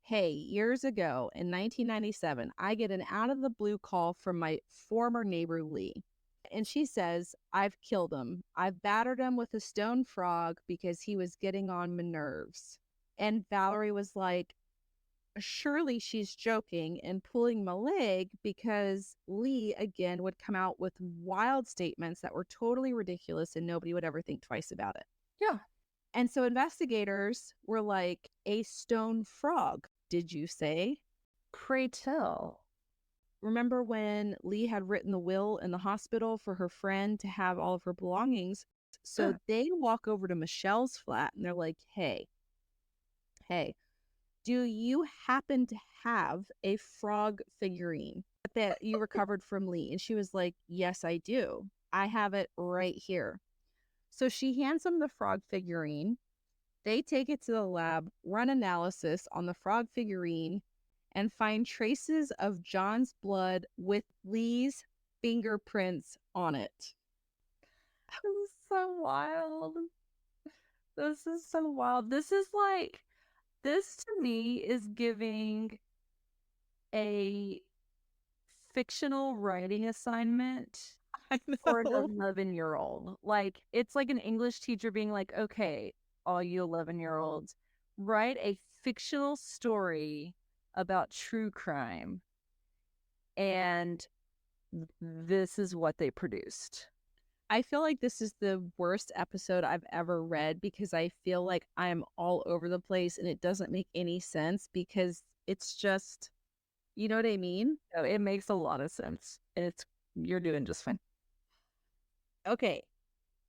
hey, years ago in 1997, I get an out of the blue call from my former neighbor, Leigh. And she says, I've killed him. I've battered him with a stone frog because he was getting on my nerves. And Valerie was like, surely she's joking and pulling my leg, because Leigh, again, would come out with wild statements that were totally ridiculous and nobody would ever think twice about it. Yeah. And so investigators were like, a stone frog, did you say? Pray tell. Remember when Leigh had written the will in the hospital for her friend to have all of her belongings? So they walk over to Michelle's flat and they're like, hey, do you happen to have a frog figurine that you recovered from Leigh? And she was like, yes, I do. I have it right here. So she hands them the frog figurine. They take it to the lab, run analysis on the frog figurine, and find traces of John's blood with Leigh's fingerprints on it. This is so wild. This is so wild. This to me is giving a fictional writing assignment I for an know. 11-year-old. Like, it's like an English teacher being like, okay, all you 11-year-olds, write a fictional story about true crime. And this is what they produced. I feel like this is the worst episode I've ever read because I feel like I'm all over the place and it doesn't make any sense because it's just, you know what I mean? So it makes a lot of sense. You're doing just fine. Okay.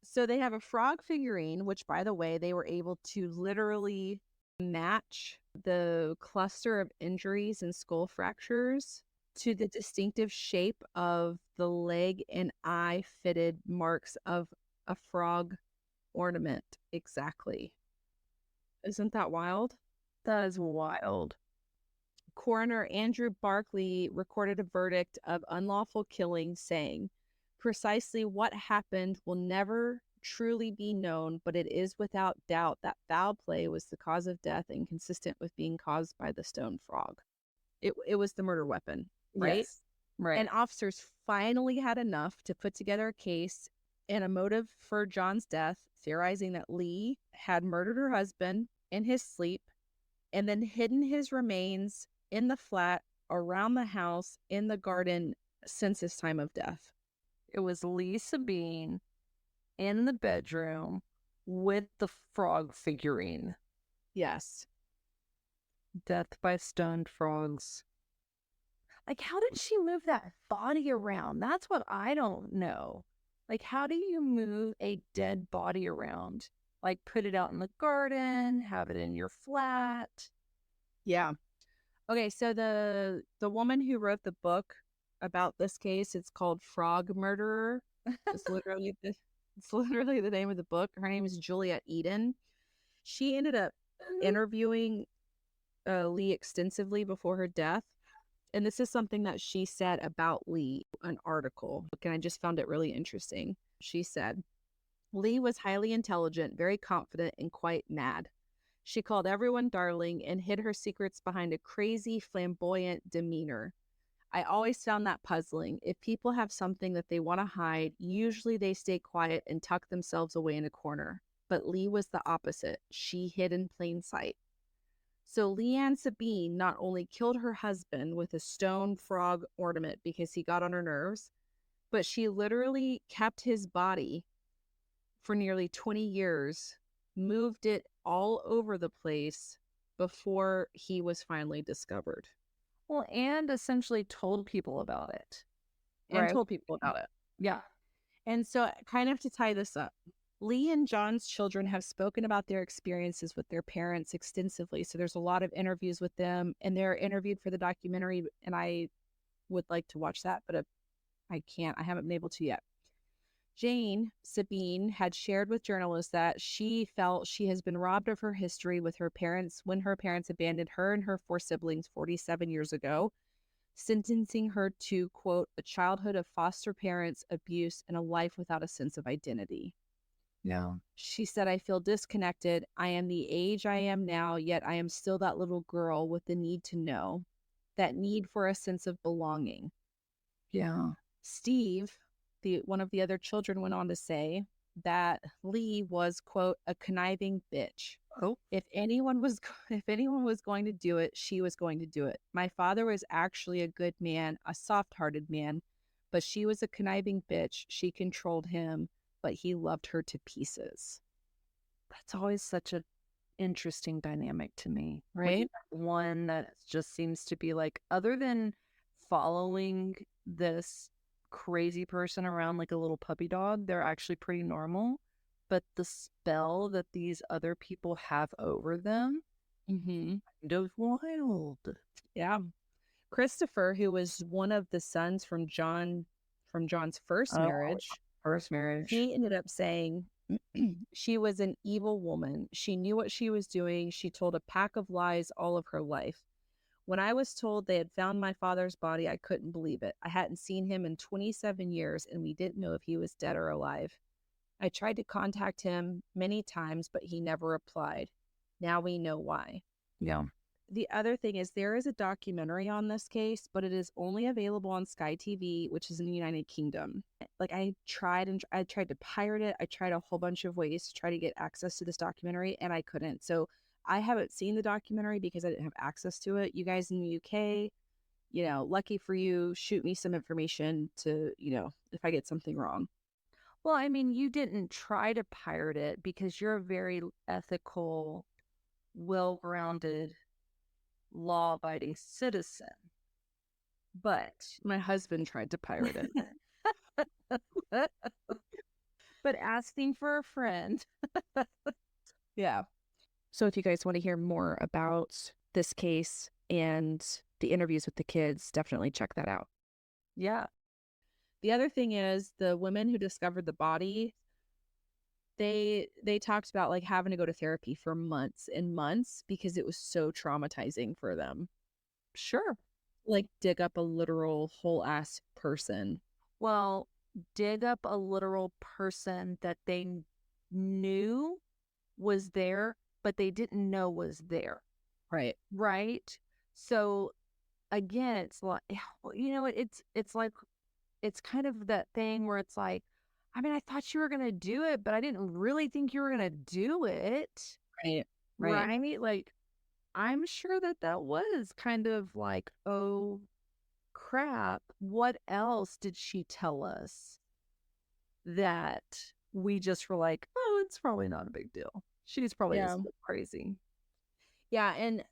So they have a frog figurine, which, by the way, they were able to literally match the cluster of injuries and skull fractures to the distinctive shape of the leg and eye fitted marks of a frog ornament. Exactly. Isn't that wild? That is wild. Coroner Andrew Barkley recorded a verdict of unlawful killing, saying, precisely what happened will never truly be known, but it is without doubt that foul play was the cause of death and consistent with being caused by the stone frog. It was the murder weapon, right? Yes. Right. And officers finally had enough to put together a case and a motive for John's death, theorizing that Leigh had murdered her husband in his sleep and then hidden his remains in the flat, around the house, in the garden since his time of death. It was Leigh Sabine in the bedroom with the frog figurine. Yes. Death by stoned frogs. Like, how did she move that body around? That's what I don't know. Like, how do you move a dead body around? Like, put it out in the garden, have it in your flat. Yeah. Okay, so the woman who wrote the book about this case, it's called Frog Murderer. It's literally the name of the book. Her name is Juliet Eden. She ended up interviewing Leigh extensively before her death. And this is something that she said about Leigh, an article, and I just found it really interesting. She said, Leigh was highly intelligent, very confident, and quite mad. She called everyone darling and hid her secrets behind a crazy, flamboyant demeanor. I always found that puzzling. If people have something that they want to hide, usually they stay quiet and tuck themselves away in a corner. But Leigh was the opposite. She hid in plain sight. So Leigh Ann Sabine not only killed her husband with a stone frog ornament because he got on her nerves, but she literally kept his body for nearly 20 years, moved it all over the place before he was finally discovered. Well, and essentially told people about it. And told people about it. Yeah. And so, kind of to tie this up, Leigh and John's children have spoken about their experiences with their parents extensively. So there's a lot of interviews with them, and they're interviewed for the documentary, and I would like to watch that, but I can't. I haven't been able to yet. Jane Sabine had shared with journalists that she felt she has been robbed of her history with her parents when her parents abandoned her and her 4 siblings 47 years ago, sentencing her to, quote, a childhood of foster parents, abuse, and a life without a sense of identity. Yeah. She said, I feel disconnected. I am the age I am now, yet I am still that little girl with the need to know, that need for a sense of belonging. Yeah. Steve, one of the other children, went on to say that Leigh was, quote, a conniving bitch. Oh. If anyone was going to do it, she was going to do it. My father was actually a good man, a soft-hearted man, but she was a conniving bitch. She controlled him, but he loved her to pieces. That's always such an interesting dynamic to me, right? One that just seems to be like, other than following this crazy person around like a little puppy dog, they're actually pretty normal. But the spell that these other people have over them, kind of wild. Yeah. Christopher, who was one of the sons from John's first marriage, he ended up saying she was an evil woman. She knew what she was doing. She told a pack of lies all of her life. When I was told they had found my father's body, I couldn't believe it. I hadn't seen him in 27 years, and we didn't know if he was dead or alive. I tried to contact him many times, but he never replied. Now we know why. Yeah. the other thing is there is a documentary on this case, but it is only available on Sky TV, which is in the United Kingdom. Like I tried to pirate it. I tried a whole bunch of ways to try to get access to this documentary, and I couldn't. So I haven't seen the documentary because I didn't have access to it. You guys in the UK, lucky for you, shoot me some information to, if I get something wrong. Well, I mean, you didn't try to pirate it because you're a very ethical, well-grounded, law-abiding citizen. But my husband tried to pirate it. But asking for a friend. Yeah. So if you guys want to hear more about this case and the interviews with the kids, definitely check that out. Yeah. The other thing is the women who discovered the body, they talked about like having to go to therapy for months and months because it was so traumatizing for them. Sure. Like dig up a literal whole ass person. Well, dig up a literal person that they knew was there, but they didn't know was there. Right. Right. So again, it's like, it's like, it's kind of that thing where it's like, I mean, I thought you were going to do it, but I didn't really think you were going to do it. Right. Right. Like, I'm sure that was kind of like, oh crap, what else did she tell us that we just were like, oh, it's probably not a big deal. She's probably just crazy. Yeah. And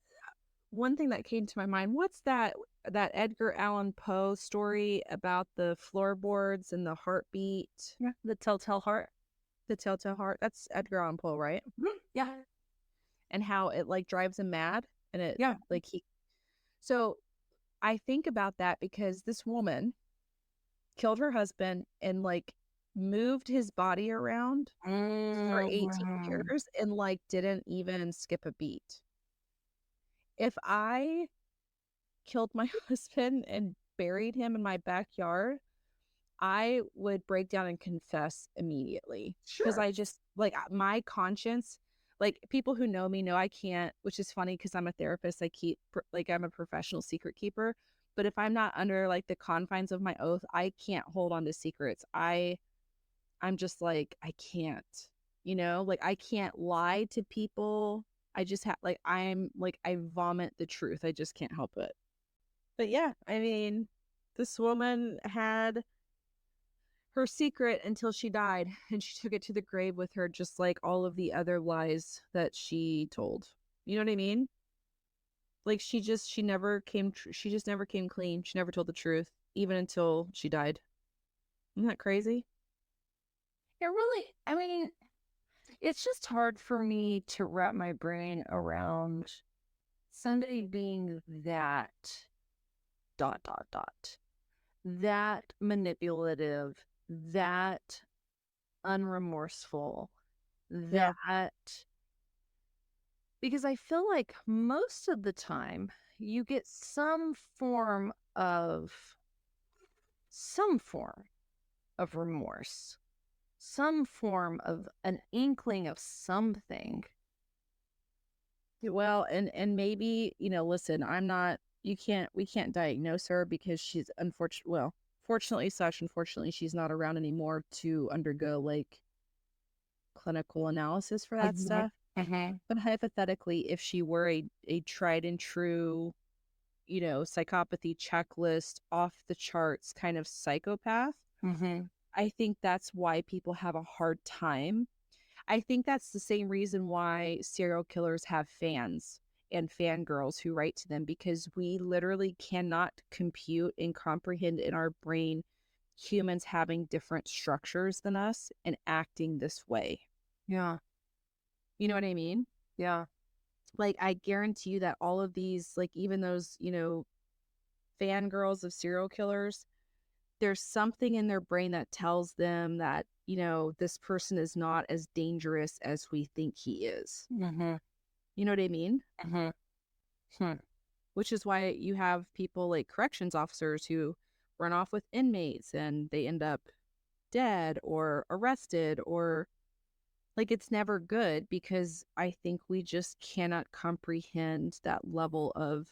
one thing that came to my mind, what's that Edgar Allan Poe story about the floorboards and the heartbeat? Yeah, the telltale heart. The telltale heart. That's Edgar Allan Poe, right? Yeah. And how it like drives him mad, and it like he. So I think about that because this woman killed her husband and like moved his body around for 18 years and like didn't even skip a beat. If I killed my husband and buried him in my backyard, I would break down and confess immediately. Because I just like my conscience, like people who know me know I can't, which is funny because I'm a therapist. I keep like I'm a professional secret keeper. But if I'm not under like the confines of my oath, I can't hold on to secrets. I'm just like, I can't, like I can't lie to people. I just have like, I'm like, I vomit the truth. I just can't help it. But yeah, I mean, this woman had her secret until she died, and she took it to the grave with her, just like all of the other lies that she told. You know what I mean? Like she just never came clean. She never told the truth, even until she died. Isn't that crazy? It really, I mean, it's just hard for me to wrap my brain around somebody being that ... that manipulative, that unremorseful, that because I feel like most of the time you get some form of remorse, some form of an inkling of something. Well, and maybe, listen, we can't diagnose her because she's fortunately she's not around anymore to undergo like clinical analysis for that stuff. But hypothetically, if she were a tried and true, psychopathy checklist, off the charts kind of psychopath, I think that's why people have a hard time. I think that's the same reason why serial killers have fans and fangirls who write to them, because we literally cannot compute and comprehend in our brain humans having different structures than us and acting this way. Yeah. You know what I mean? Yeah. Like, I guarantee you that all of these, like even those, fangirls of serial killers, there's something in their brain that tells them that, this person is not as dangerous as we think he is. You know what I mean? Which is why you have people like corrections officers who run off with inmates and they end up dead or arrested, or Like, it's never good because I think we just cannot comprehend that level of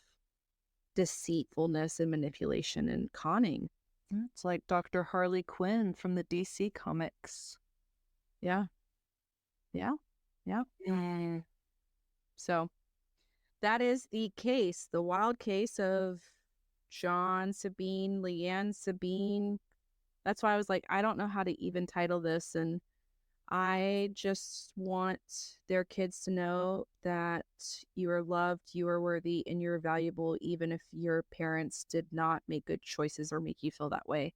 deceitfulness and manipulation and conning. It's like Dr. Harley Quinn from the DC comics. Yeah. So that is the case, the wild case of John, Sabine, Leigh Ann, Sabine. That's why I was like, I don't know how to even title this. And I just want their kids to know that you are loved, you are worthy, and you're valuable, even if your parents did not make good choices or make you feel that way.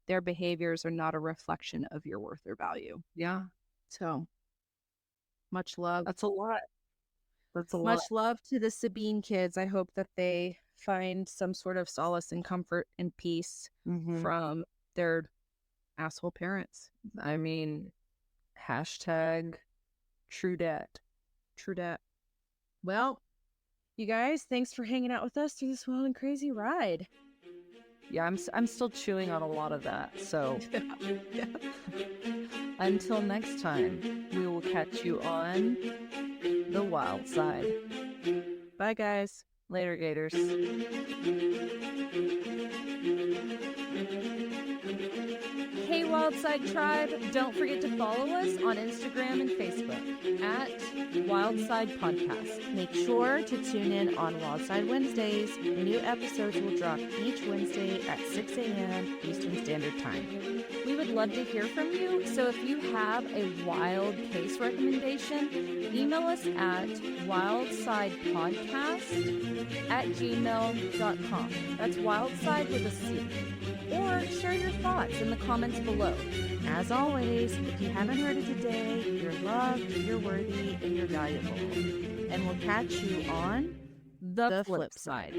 Their behaviors are not a reflection of your worth or value. Yeah. So much love. That's a lot. Much love to the Sabine kids. I hope that they find some sort of solace and comfort and peace from their asshole parents. I mean, hashtag true debt. True debt. Well, you guys, thanks for hanging out with us through this wild and crazy ride. Yeah, I'm still chewing on a lot of that. So until next time, we will catch you on the wild side. Bye, guys. Later, Gators. Hey, Wildside Tribe, don't forget to follow us on Instagram and Facebook at Wildside Podcast. Make sure to tune in on Wildside Wednesdays. New episodes will drop each Wednesday at 6 a.m. Eastern Standard Time. We would love to hear from you, so if you have a wild case recommendation, email us at wildsidepodcast@gmail.com. That's wildside with a C. Or share your thoughts in the comments below. As always, if you haven't heard it today, you're loved, you're worthy, and you're valuable. And we'll catch you on the flip side.